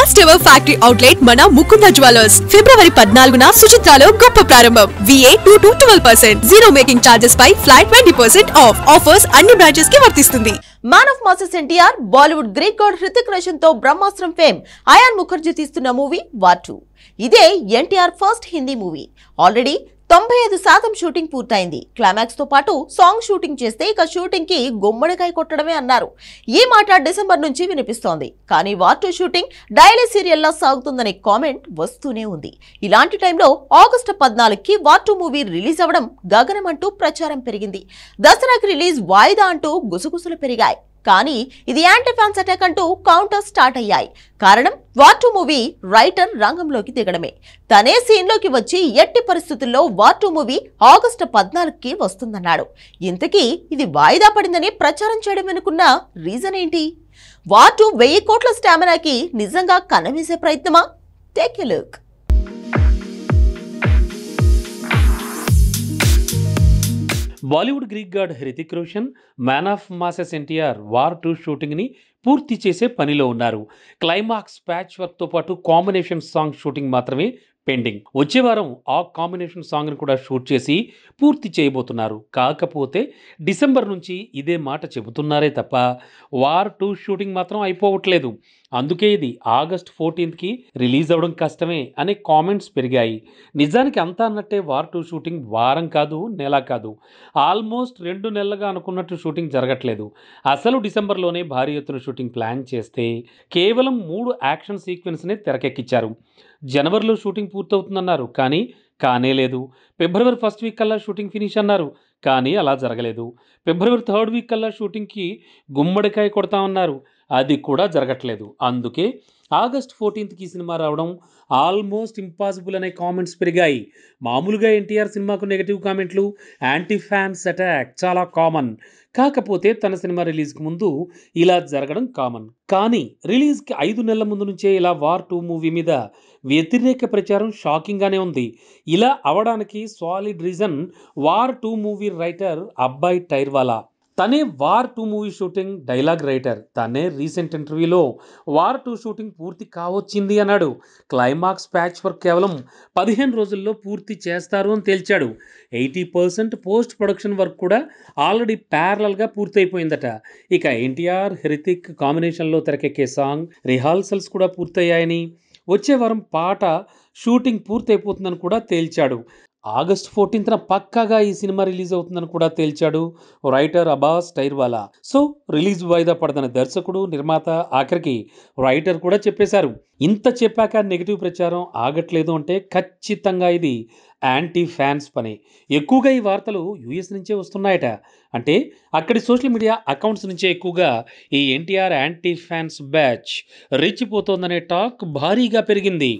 First ever factory outlet మన Mukunda jewellers ఫిబ్రవరి 14న సుచిత్రాలో గొప్ప ప్రారంభం. VAT 12%, జీరో మేకింగ్ చార్జెస్ పై ఫ్లాట్ 20% ఆఫ్. ఆఫర్స్ అన్ని బ్రాంచెస్ కి వర్తిస్తుంది. Man of masses NTR Bollywood great god Hrithik Roshan తో బ్రహ్మాస్త్రం ఫేమ్ అయాన్ ముఖర్జీ తీస్తున్న మూవీ వార్ 2. ఇదే NTR first Hindi movie. Already 95% shooting పూర్తయింది. క్లైమాక్స్ తో పాటు సాంగ్ షూటింగ్ చేస్తే ఇక షూటింగ్ కి గుమ్మడికాయ కొట్టడమే అన్నారు. ఈ మాట డిసెంబర్ నుంచి వినిపిస్తోంది. కానీ వార్ 2 షూటింగ్ డైలీ సీరియల్లా సాగుతుందనే కామెంట్ వస్తూనే ఉంది. ఇలాంటి టైంలో ఆగస్టు 14కి వార్ 2 మూవీ రిలీజ్ అవ్వడం గగనమంటూ ప్రచారం పెరిగింది. దసరాకి రిలీజ్ వాయిదా అంటూ గుసగుసలు పెరిగాయి. కానీ ఇది యాంటీ ఫ్యాన్స్ అటాక్ అంటూ కౌంటర్ స్టార్ట్ అయ్యాయి. కారణం వార్ 2 మూవీ రైటర్ రంగంలోకి దిగడమే. తనే సీన్ లోకి వచ్చి ఎట్టి పరిస్థితుల్లో వార్ 2 మూవీ ఆగస్టు 14కి వస్తుందన్నాడు. ఇంతకీ ఇది వాయిదా పడిందని ప్రచారం చేయడం వెనుకున్న రీజన్ ఏంటి? వార్ 2 1000 కోట్ల స్టామినాకి నిజంగా కనవేసే ప్రయత్నమా? Take a look. Bollywood Greek god Hrithik Roshan man of masses NTR War 2 షూటింగ్ని పూర్తి చేసే పనిలో ఉన్నారు. క్లైమాక్స్ ప్యాచ్ వర్క్తో పాటు కాంబినేషన్ సాంగ్ షూటింగ్ మాత్రమే పెండింగ్. వచ్చే వారం ఆ కాంబినేషన్ సాంగ్ని కూడా షూట్ చేసి పూర్తి చేయబోతున్నారు. కాకపోతే డిసెంబర్ నుంచి ఇదే మాట చెబుతున్నారే తప్ప వార్ 2 షూటింగ్ మాత్రం అయిపోవట్లేదు. అందుకే ఇది ఆగస్ట్ 14కి రిలీజ్ అవ్వడం కష్టమే అనే కామెంట్స్ పెరిగాయి. నిజానికి అంతా అన్నట్టే వార్ 2 షూటింగ్ వారం కాదు, నెల కాదు, ఆల్మోస్ట్ 2 నెలలుగా అనుకున్నట్టు షూటింగ్ జరగట్లేదు. అసలు డిసెంబర్లోనే భారీ ఎత్తున షూటింగ్ ప్లాన్ చేస్తే కేవలం 3 యాక్షన్ సీక్వెన్స్నే తెరకెక్కించారు. జనవరిలో షూటింగ్ పూర్తవుతుందన్నారు, కానీ కానే లేదు. ఫిబ్రవరి 1st వీక్ కల్లా షూటింగ్ ఫినిష్ అన్నారు, కానీ అలా జరగలేదు. ఫిబ్రవరి 3rd వీక్ కల్లా షూటింగ్కి గుమ్మడికాయ కొడతామన్నారు, అది కూడా జరగట్లేదు. అందుకే ఆగస్ట్ 14కి సినిమా రావడం ఆల్మోస్ట్ ఇంపాసిబుల్ అనే కామెంట్స్ పెరిగాయి. మామూలుగా ఎన్టీఆర్ సినిమాకు నెగిటివ్ కామెంట్లు, యాంటీ ఫ్యాన్స్ అటాక్ చాలా కామన్. కాకపోతే తన సినిమా రిలీజ్కి ముందు ఇలా జరగడం కామన్. కానీ రిలీజ్కి 5 నెలల ముందు నుంచే ఇలా వార్ 2 మూవీ మీద వ్యతిరేక ప్రచారం షాకింగ్గానే ఉంది. ఇలా అవడానికి solid reason war 2 movie writer అబ్బాయి టైర్వాలా. తనే war 2 movie shooting dialogue writer. తనే రీసెంట్ ఇంటర్వ్యూలో వార్ 2 షూటింగ్ పూర్తి కావచ్చింది అన్నాడు. క్లైమాక్స్ ప్యాచ్ వర్క్ కేవలం 15 రోజుల్లో పూర్తి చేస్తారు అని తేల్చాడు. 80% పోస్ట్ ప్రొడక్షన్ వర్క్ కూడా ఆల్రెడీ ప్యారలల్గా పూర్తయిపోయిందట. ఇక ఎన్టీఆర్ హృతిక్ కాంబినేషన్లో తెరకెక్కే సాంగ్ రిహార్సల్స్ కూడా పూర్తయ్యాయని, వచ్చే వారం పాట షూటింగ్ పూర్తయిపోతుందని కూడా తేల్చాడు. ఆగస్ట్ 14న పక్కాగా ఈ సినిమా రిలీజ్ అవుతుందని కూడా తేల్చాడు writer Abbas Tyrewala. So release వాయిదా పడదన్న దర్శకుడు, నిర్మాత, ఆఖరికి రైటర్ కూడా చెప్పేశారు. ఇంత చెప్పాక నెగిటివ్ ప్రచారం ఆగట్లేదు అంటే ఖచ్చితంగా ఇది యాంటీ ఫ్యాన్స్ పని. ఎక్కువగా ఈ వార్తలు యూఎస్ నుంచే వస్తున్నాయట. అంటే అక్కడి సోషల్ మీడియా అకౌంట్స్ నుంచే ఎక్కువగా ఈ ఎన్టీఆర్ యాంటీ ఫ్యాన్స్ బ్యాచ్ రెచ్చిపోతోందనే టాక్ భారీగా పెరిగింది.